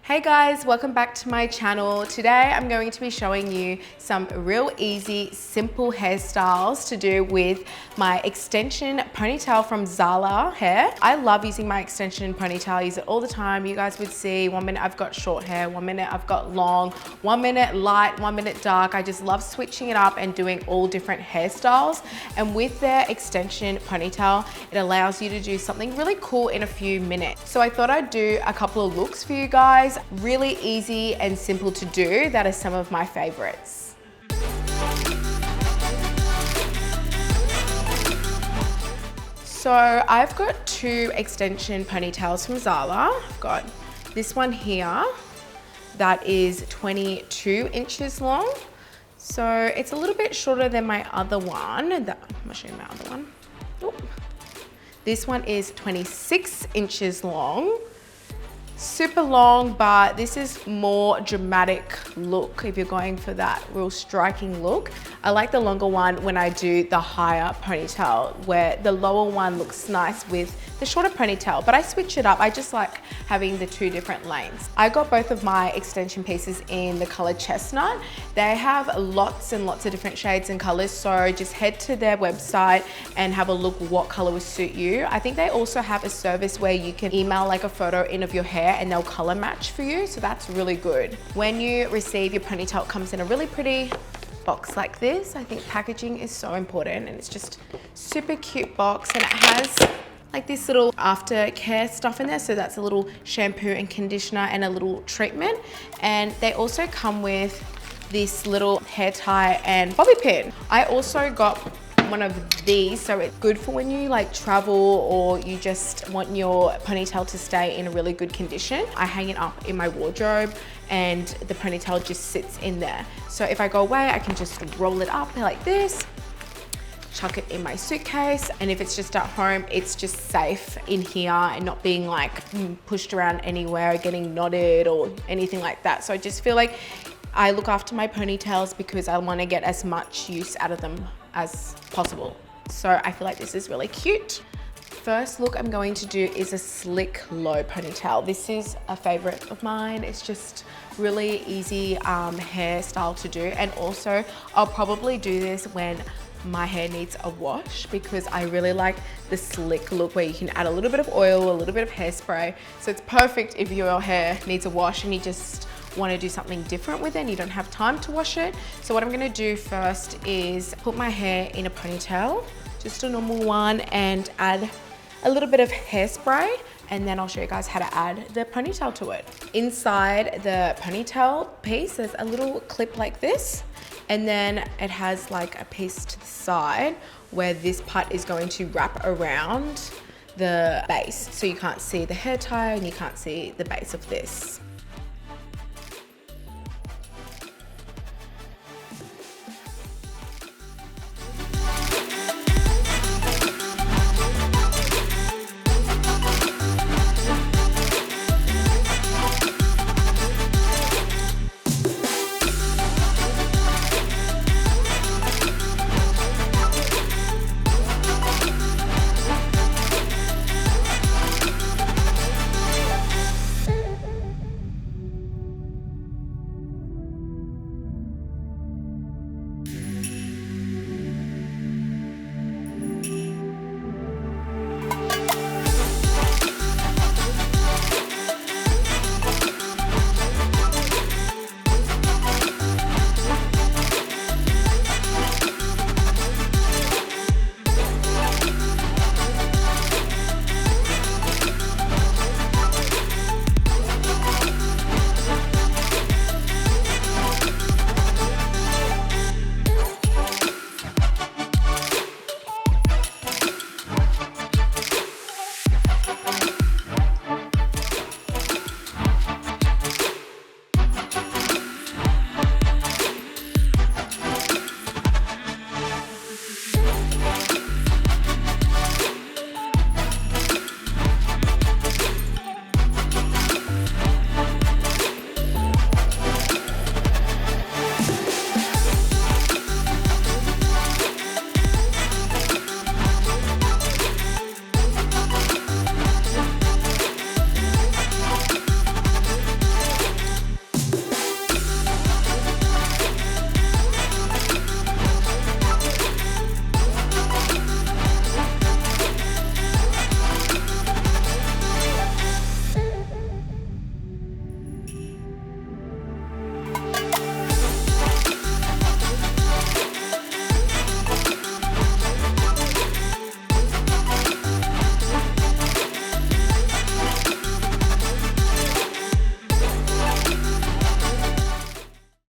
Hey guys, welcome back to my channel. Today I'm going to be showing you some real easy, simple hairstyles to do with my extension ponytail from Zala hair. I love using my extension ponytail. I use it all the time. You guys would see 1 minute I've got short hair, 1 minute I've got long, 1 minute light, 1 minute dark. I just love switching it up and doing all different hairstyles. And with their extension ponytail, it allows you to do something really cool in a few minutes. So I thought I'd do a couple of looks for you guys. Really easy and simple to do. That are some of my favorites. So I've got two extension ponytails from Zala. I've got this one here that is 22 inches long. So it's a little bit shorter than my other one. I'm gonna show you my other one. Oop. This one is 26 inches long. Super long, but this is more dramatic look if you're going for that real striking look. I like the longer one when I do the higher ponytail, where the lower one looks nice with the shorter ponytail, but I switch it up. I just like having the two different lanes. I got both of my extension pieces in the color Chestnut. They have lots and lots of different shades and colors, so just head to their website and have a look what color will suit you. I think they also have a service where you can email like a photo in of your hair and they'll color match for you, so that's really good. When you receive your ponytail, it comes in a really pretty box like this. I think packaging is so important, and it's just super cute box, and it has like this little aftercare stuff in there. So that's a little shampoo and conditioner and a little treatment. And they also come with this little hair tie and bobby pin. I also got one of these, so it's good for when you like travel or you just want your ponytail to stay in a really good condition. I hang it up in my wardrobe and the ponytail just sits in there. So if I go away, I can just roll it up like this, chuck it in my suitcase, and if it's just at home, it's just safe in here and not being like pushed around anywhere, getting knotted or anything like that. So I just feel like I look after my ponytails because I want to get as much use out of them as possible. So I feel like this is really cute. First look I'm going to do is a slick low ponytail. This is a favorite of mine. It's just really easy hairstyle to do, and also I'll probably do this when my hair needs a wash because I really like the slick look where you can add a little bit of oil, a little bit of hairspray. So it's perfect if your hair needs a wash and you just want to do something different with it and you don't have time to wash it. So what I'm going to do first is put my hair in a ponytail, just a normal one, and add a little bit of hairspray, and then I'll show you guys how to add the ponytail to it. Inside the ponytail piece, there's a little clip like this, and then it has like a piece to the side where this part is going to wrap around the base. So you can't see the hair tie and you can't see the base of this.